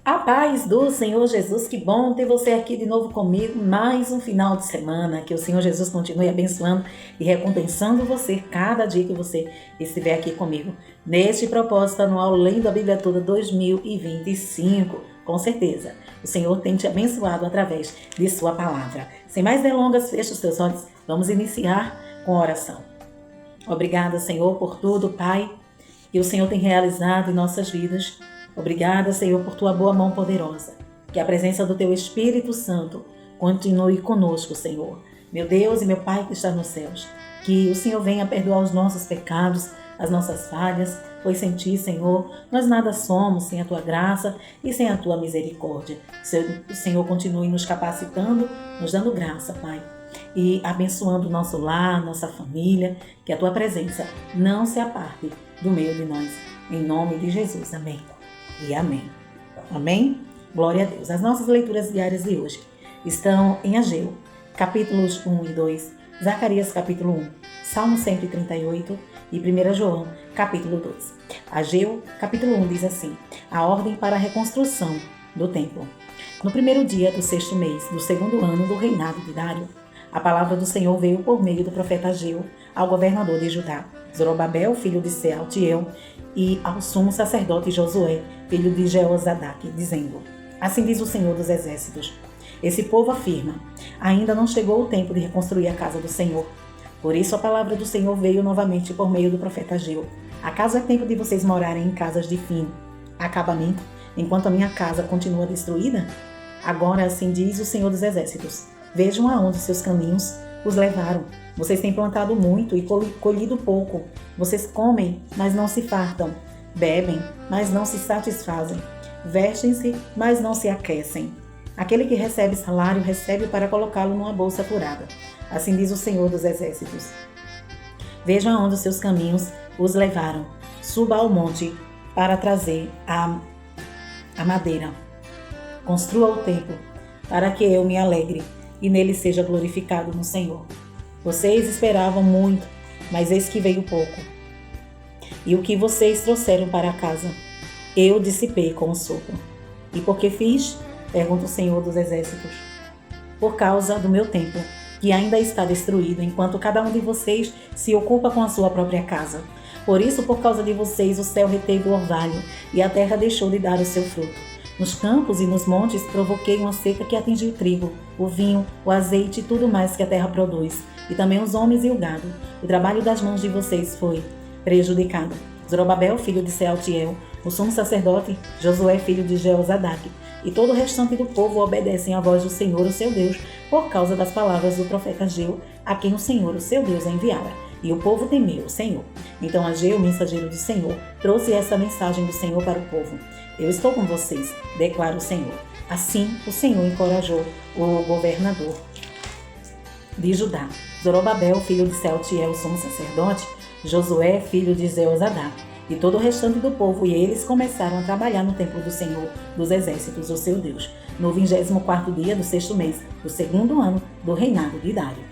A paz do Senhor Jesus, que bom ter você aqui de novo comigo, mais um final de semana, que o Senhor Jesus continue abençoando e recompensando você cada dia que você estiver aqui comigo, neste propósito anual Lendo a Bíblia Toda 2025, com certeza, o Senhor tem te abençoado através de sua palavra. Sem mais delongas, feche os teus olhos, vamos iniciar com a oração. Obrigada, Senhor, por tudo, Pai, que o Senhor tem realizado em nossas vidas. Obrigada, Senhor, por tua boa mão poderosa. Que a presença do teu Espírito Santo continue conosco, Senhor. Meu Deus e meu Pai que está nos céus. Que o Senhor venha perdoar os nossos pecados, as nossas falhas, pois sem ti, Senhor, nós nada somos sem a tua graça e sem a tua misericórdia. O Senhor continue nos capacitando, nos dando graça, Pai, e abençoando o nosso lar, nossa família, que a tua presença não se aparte do meio de nós. Em nome de Jesus, amém. E amém. Amém? Glória a Deus. As nossas leituras diárias de hoje estão em Ageu, capítulos 1 e 2, Zacarias, capítulo 1, Salmo 138 e 1 João, capítulo 2. Ageu, capítulo 1 diz assim: a ordem para a reconstrução do templo. No primeiro dia do 6º mês do 2º ano do reinado de Dário, a palavra do Senhor veio por meio do profeta Ageu ao governador de Judá, Zorobabel, filho de Sealtiel, e ao sumo sacerdote Josué, filho de Jeozadaque, dizendo: assim diz o Senhor dos Exércitos, esse povo afirma, ainda não chegou o tempo de reconstruir a casa do Senhor. Por isso a palavra do Senhor veio novamente por meio do profeta Ageu. Acaso é tempo de vocês morarem em casas de fim, acabamento, enquanto a minha casa continua destruída? Agora assim diz o Senhor dos Exércitos, vejam aonde seus caminhos os levaram. Vocês têm plantado muito e colhido pouco. Vocês comem, mas não se fartam. Bebem, mas não se satisfazem. Vestem-se, mas não se aquecem. Aquele que recebe salário, recebe para colocá-lo numa bolsa furada. Assim diz o Senhor dos Exércitos. Vejam aonde os seus caminhos os levaram. Suba ao monte para trazer a madeira. Construa o templo, para que eu me alegre e nele seja glorificado no Senhor. Vocês esperavam muito, mas eis que veio pouco. E o que vocês trouxeram para casa, eu dissipei com o sopro. E por que fiz? Pergunta o Senhor dos Exércitos. Por causa do meu templo, que ainda está destruído, enquanto cada um de vocês se ocupa com a sua própria casa. Por isso, por causa de vocês, o céu reteve o orvalho, e a terra deixou de dar o seu fruto. Nos campos e nos montes provoquei uma seca que atingiu o trigo, o vinho, o azeite e tudo mais que a terra produz, e também os homens e o gado. O trabalho das mãos de vocês foi prejudicado. Zorobabel, filho de Sealtiel, o sumo sacerdote, Josué, filho de Jeozadaque, e todo o restante do povo obedecem à voz do Senhor, o seu Deus, por causa das palavras do profeta Ageu, a quem o Senhor, o seu Deus, enviara. E o povo temeu o Senhor. Então Ageu, mensageiro do Senhor, trouxe essa mensagem do Senhor para o povo. Eu estou com vocês, declara o Senhor. Assim, o Senhor encorajou o governador de Judá, Zorobabel, filho de Sealtiel, sumo sacerdote, Josué, filho de Jeozadaque, e todo o restante do povo, e eles começaram a trabalhar no templo do Senhor dos Exércitos, o seu Deus, no 24º dia do 6º mês, do 2º ano do reinado de Dário.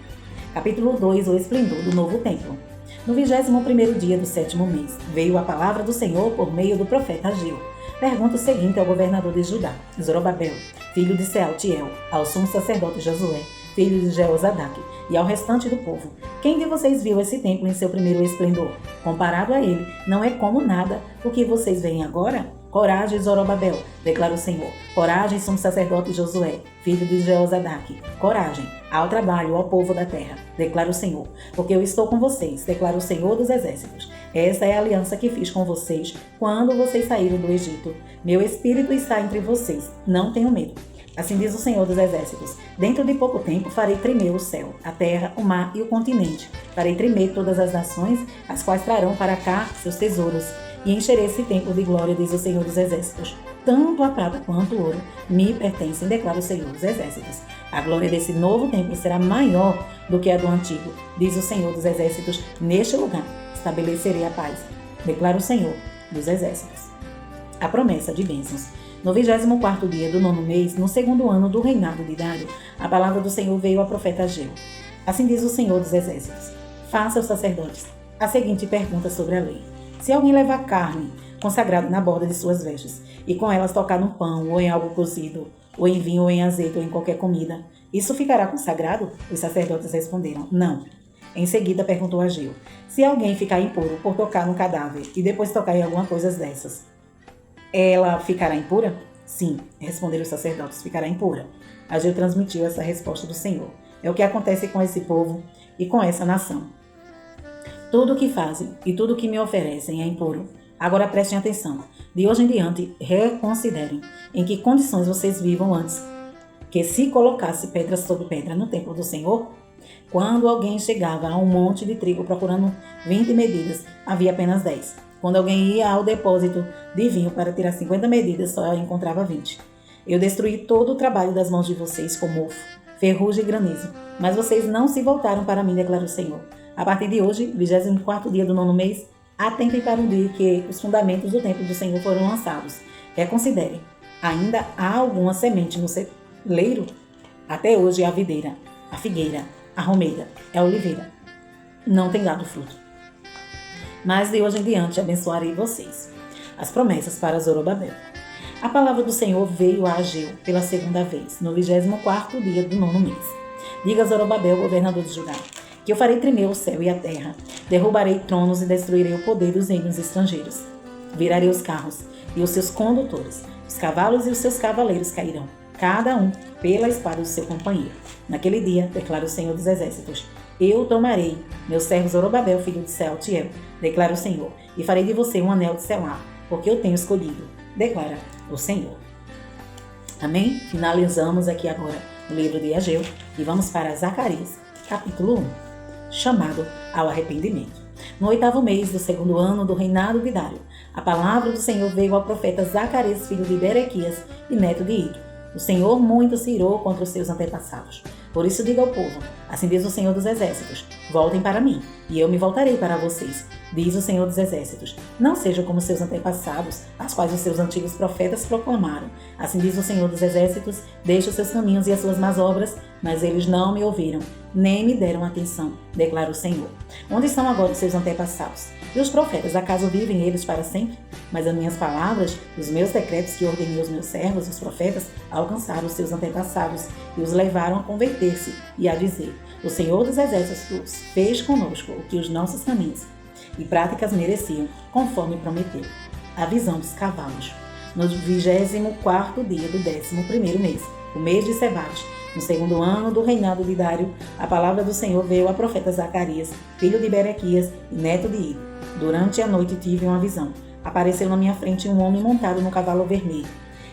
Capítulo 2, o esplendor do novo templo. No 21º dia do 7º mês, veio a palavra do Senhor por meio do profeta Ageu. Pergunta o seguinte ao governador de Judá, Zorobabel, filho de Sealtiel, ao sumo sacerdote Josué, filho de Jeozadaque, e ao restante do povo: quem de vocês viu esse templo em seu primeiro esplendor? Comparado a ele, não é como nada o que vocês veem agora? Coragem, Zorobabel, declara o Senhor. Coragem, sumo sacerdote Josué, filho de Jeozadaque. Coragem, ao trabalho, ao povo da terra, declara o Senhor. Porque eu estou com vocês, declara o Senhor dos Exércitos. Esta é a aliança que fiz com vocês quando vocês saíram do Egito. Meu espírito está entre vocês, não tenham medo. Assim diz o Senhor dos Exércitos: dentro de pouco tempo farei tremer o céu, a terra, o mar e o continente. Farei tremer todas as nações, as quais trarão para cá seus tesouros. E encherei esse templo de glória, diz o Senhor dos Exércitos. Tanto a prata quanto o ouro me pertencem, declara o Senhor dos Exércitos. A glória desse novo templo será maior do que a do antigo, diz o Senhor dos Exércitos. Neste lugar estabelecerei a paz, declara o Senhor dos Exércitos. A promessa de bênçãos. No 24º dia do 9º mês, no 2º ano do reinado de Dário, a palavra do Senhor veio ao profeta Ageu. Assim diz o Senhor dos Exércitos: faça aos sacerdotes a seguinte pergunta sobre a lei: se alguém levar carne consagrado na borda de suas vestes, e com elas tocar no pão, ou em algo cozido, ou em vinho, ou em azeite, ou em qualquer comida, isso ficará consagrado? Os sacerdotes responderam, não. Em seguida perguntou Ageu, se alguém ficar impuro por tocar no cadáver e depois tocar em alguma coisa dessas, ela ficará impura? Sim, responderam os sacerdotes, ficará impura. Ageu transmitiu essa resposta do Senhor. É o que acontece com esse povo e com essa nação. Tudo o que fazem e tudo o que me oferecem é impuro. Agora prestem atenção. De hoje em diante, reconsiderem em que condições vocês vivam antes que se colocasse pedra sobre pedra no templo do Senhor. Quando alguém chegava a um monte de trigo procurando 20 medidas, havia apenas 10. Quando alguém ia ao depósito de vinho para tirar 50 medidas, só encontrava 20. Eu destruí todo o trabalho das mãos de vocês com mofo, ferrugem e granizo, mas vocês não se voltaram para mim, declara o Senhor. A partir de hoje, 24º dia do 9º mês, atentem para o dia que os fundamentos do templo do Senhor foram lançados. Reconsiderem. Ainda há alguma semente no celeiro? Até hoje a videira, a figueira, a romeira, a oliveira não tem dado fruto. Mas de hoje em diante abençoarei vocês. As promessas para Zorobabel. A palavra do Senhor veio a Ageu pela segunda vez, no 24º dia do 9º mês. Diga a Zorobabel, governador de Judá, que eu farei tremer o céu e a terra, derrubarei tronos e destruirei o poder dos reinos estrangeiros. Virarei os carros e os seus condutores, os cavalos e os seus cavaleiros cairão, cada um pela espada do seu companheiro. Naquele dia, declara o Senhor dos Exércitos, eu tomarei meu servo Zorobabel, filho de Sealtiel, declara o Senhor, e farei de você um anel de selar, porque eu tenho escolhido, declara o Senhor. Amém? Finalizamos aqui agora o livro de Ageu e vamos para Zacarias, capítulo 1, chamado ao arrependimento. No 8º mês do 2º ano do reinado de Dário, a palavra do Senhor veio ao profeta Zacarias, filho de Berequias e neto de Ido. O Senhor muito se irou contra os seus antepassados. Por isso diga ao povo, assim diz o Senhor dos Exércitos, voltem para mim, e eu me voltarei para vocês, diz o Senhor dos Exércitos. Não sejam como seus antepassados, as quais os seus antigos profetas proclamaram. Assim diz o Senhor dos Exércitos, deixe os seus caminhos e as suas más obras, mas eles não me ouviram, nem me deram atenção, declara o Senhor. Onde estão agora os seus antepassados? E os profetas, acaso vivem eles para sempre? Mas as minhas palavras, os meus decretos que ordenei aos meus servos, os profetas, alcançaram os seus antepassados e os levaram a converter-se e a dizer, o Senhor dos Exércitos fez conosco o que os nossos caminhos e práticas mereciam, conforme prometeu. A visão dos cavalos. No 24º dia do 11º mês, o mês de Sebade, no 2º ano do reinado de Dário, a palavra do Senhor veio ao profeta Zacarias, filho de Berequias e neto de Ido. Durante a noite tive uma visão. Apareceu na minha frente um homem montado no cavalo vermelho.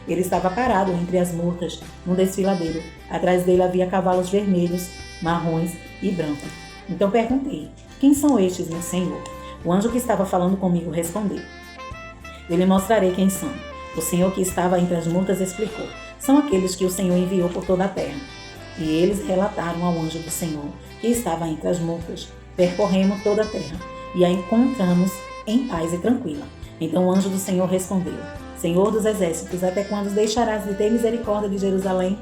Ele estava parado entre as murtas, num desfiladeiro. Atrás dele havia cavalos vermelhos, marrons e brancos. Então perguntei, quem são estes, meu senhor? O anjo que estava falando comigo respondeu, eu lhe mostrarei quem são. O Senhor que estava entre as murtas explicou, são aqueles que o Senhor enviou por toda a terra. E eles relataram ao anjo do Senhor, que estava entre as murtas, percorremos toda a terra, e a encontramos em paz e tranquila. Então o anjo do Senhor respondeu, Senhor dos Exércitos, até quando deixarás de ter misericórdia de Jerusalém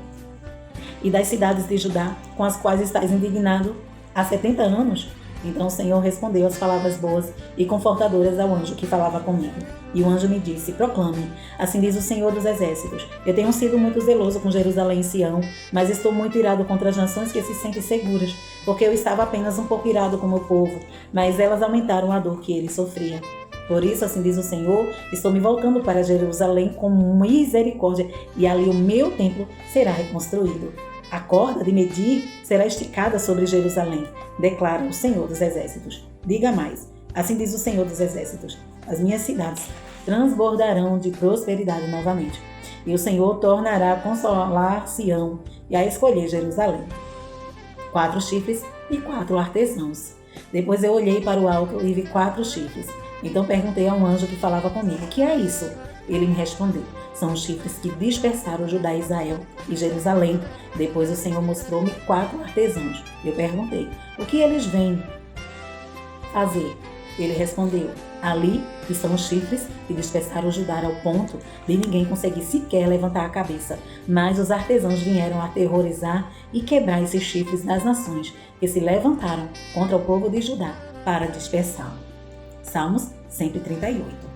e das cidades de Judá, com as quais estás indignado há 70 anos? Então o Senhor respondeu as palavras boas e confortadoras ao anjo que falava comigo. E o anjo me disse, proclame, assim diz o Senhor dos Exércitos, eu tenho sido muito zeloso com Jerusalém e Sião, mas estou muito irado contra as nações que se sentem seguras, porque eu estava apenas um pouco irado com o meu povo, mas elas aumentaram a dor que ele sofria. Por isso, assim diz o Senhor, estou me voltando para Jerusalém com misericórdia, e ali o meu templo será reconstruído. A corda de medir será esticada sobre Jerusalém, declara o Senhor dos Exércitos. Diga mais, assim diz o Senhor dos Exércitos, as minhas cidades transbordarão de prosperidade novamente, e o Senhor tornará a consolar Sião e a escolher Jerusalém. 4 chifres e 4 artesãos. Depois eu olhei para o alto e vi 4 chifres. Então perguntei a um anjo que falava comigo, o que é isso? Ele me respondeu, são os chifres que dispersaram Judá, Israel e Jerusalém. Depois o Senhor mostrou-me 4 artesãos. Eu perguntei, o que eles vêm fazer? Ele respondeu, ali estão os chifres que dispersaram Judá ao ponto de ninguém conseguir sequer levantar a cabeça. Mas os artesãos vieram aterrorizar e quebrar esses chifres das nações que se levantaram contra o povo de Judá para dispersá-lo. Salmos 138.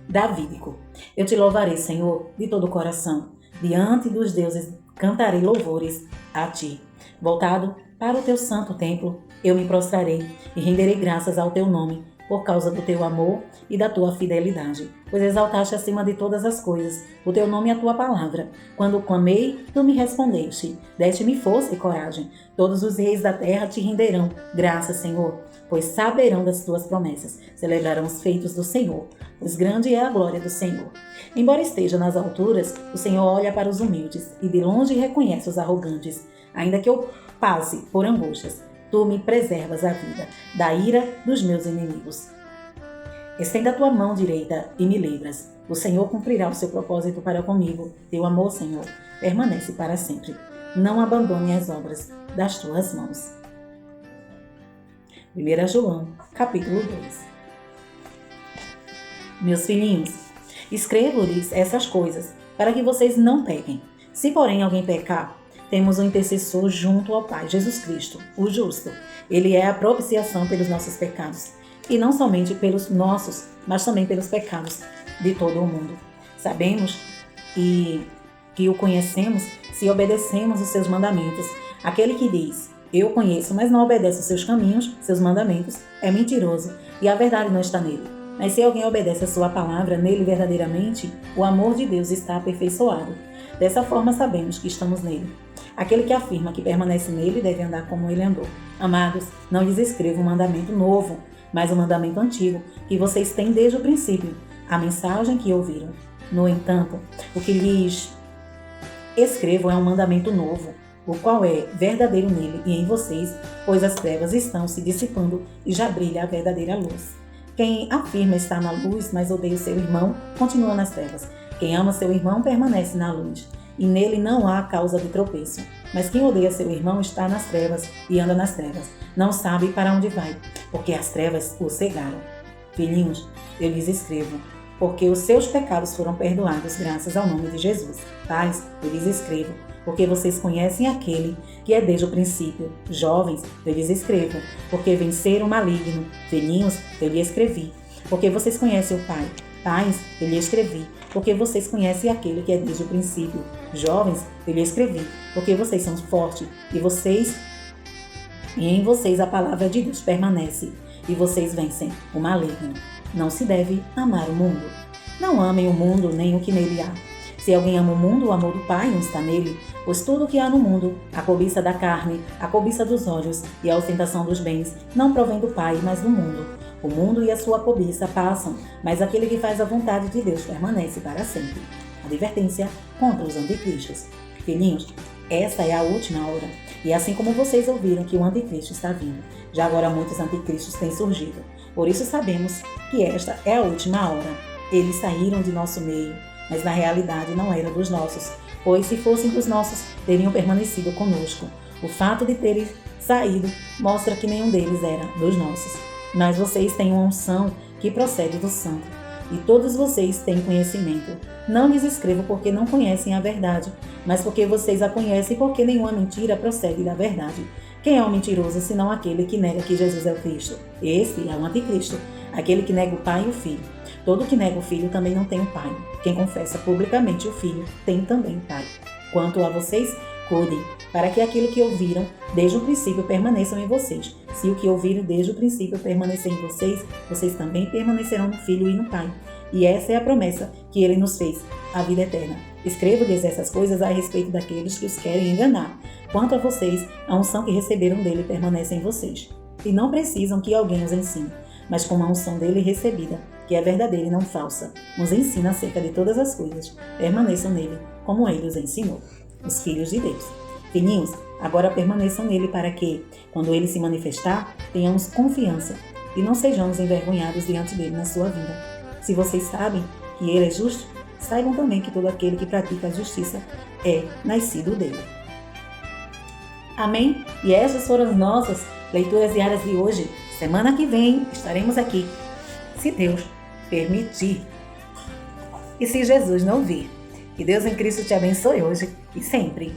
davídico. Eu te louvarei, Senhor, de todo o coração. Diante dos deuses cantarei louvores a ti. Voltado para o teu santo templo, eu me prostrarei e renderei graças ao teu nome, por causa do teu amor e da tua fidelidade, pois exaltaste acima de todas as coisas o teu nome e a tua palavra. Quando clamei, tu me respondeste, deste-me força e coragem. Todos os reis da terra te renderão graças, Senhor, pois saberão das tuas promessas, celebrarão os feitos do Senhor, pois grande é a glória do Senhor. Embora esteja nas alturas, o Senhor olha para os humildes e de longe reconhece os arrogantes. Ainda que eu passe por angústias, tu me preservas a vida da ira dos meus inimigos. Estenda a tua mão direita e me livras. O Senhor cumprirá o seu propósito para comigo. Teu amor, Senhor, permanece para sempre. Não abandone as obras das tuas mãos. 1 João, capítulo 2. Meus filhinhos, escrevo-lhes essas coisas para que vocês não pequem. Se, porém, alguém pecar, temos um intercessor junto ao Pai, Jesus Cristo, o justo. Ele é a propiciação pelos nossos pecados, e não somente pelos nossos, mas também pelos pecados de todo o mundo. Sabemos que o conhecemos se obedecemos os seus mandamentos. Aquele que diz, eu conheço, mas não obedece os seus caminhos, seus mandamentos, é mentiroso, e a verdade não está nele. Mas se alguém obedece a sua palavra, nele verdadeiramente, o amor de Deus está aperfeiçoado. Dessa forma sabemos que estamos nele. Aquele que afirma que permanece nele deve andar como ele andou. Amados, não lhes escrevo um mandamento novo, mas um mandamento antigo, que vocês têm desde o princípio, a mensagem que ouviram. No entanto, o que lhes escrevo é um mandamento novo, o qual é verdadeiro nele e em vocês, pois as trevas estão se dissipando e já brilha a verdadeira luz. Quem afirma estar na luz, mas odeia o seu irmão, continua nas trevas. Quem ama seu irmão permanece na luz, e nele não há causa de tropeço. Mas quem odeia seu irmão está nas trevas e anda nas trevas. Não sabe para onde vai, porque as trevas o cegaram. Filhinhos, eu lhes escrevo, porque os seus pecados foram perdoados graças ao nome de Jesus. Pais, eu lhes escrevo, porque vocês conhecem aquele que é desde o princípio. Jovens, eu lhes escrevo, porque venceram o maligno. Velhinhos, eu lhes escrevi, porque vocês conhecem o Pai. Pais, eu lhes escrevi, porque vocês conhecem aquele que é desde o princípio. Jovens, eu lhes escrevi, porque vocês são fortes, e em vocês a palavra de Deus permanece, e vocês vencem o maligno. Não se deve amar o mundo. Não amem o mundo nem o que nele há. Se alguém ama o mundo, o amor do Pai não está nele, pois tudo o que há no mundo, a cobiça da carne, a cobiça dos olhos e a ostentação dos bens, não provém do Pai, mas do mundo. O mundo e a sua cobiça passam, mas aquele que faz a vontade de Deus permanece para sempre. Advertência contra os anticristos. Filhinhos, esta é a última hora, e assim como vocês ouviram que o anticristo está vindo, já agora muitos anticristos têm surgido. Por isso sabemos que esta é a última hora. Eles saíram de nosso meio, mas na realidade não eram dos nossos, pois se fossem dos nossos, teriam permanecido conosco. O fato de terem saído mostra que nenhum deles era dos nossos. Mas vocês têm uma unção que procede do Santo, e todos vocês têm conhecimento. Não lhes escrevo porque não conhecem a verdade, mas porque vocês a conhecem, porque nenhuma mentira procede da verdade. Quem é o mentiroso, senão aquele que nega que Jesus é o Cristo? Esse é o anticristo, aquele que nega o Pai e o Filho. Todo que nega o Filho também não tem o Pai. Quem confessa publicamente o Filho tem também o Pai. Quanto a vocês, cuidem, para que aquilo que ouviram desde o princípio permaneçam em vocês. Se o que ouviram desde o princípio permanecer em vocês, vocês também permanecerão no Filho e no Pai. E essa é a promessa que ele nos fez, a vida eterna. Escrevo-lhes essas coisas a respeito daqueles que os querem enganar. Quanto a vocês, a unção que receberam dele permanece em vocês. E não precisam que alguém os ensine, mas como a unção dele recebida, que é verdadeira e não falsa, nos ensina acerca de todas as coisas. Permaneçam nele, como ele os ensinou. Os filhos de Deus. Filhinhos, agora permaneçam nele para que, quando ele se manifestar, tenhamos confiança e não sejamos envergonhados diante dele na sua vida. Se vocês sabem que ele é justo, saibam também que todo aquele que pratica a justiça é nascido dele. Amém? E essas foram as nossas leituras diárias de hoje. Semana que vem estaremos aqui, se Deus permitir. E se Jesus não vir. Que Deus em Cristo te abençoe hoje e sempre.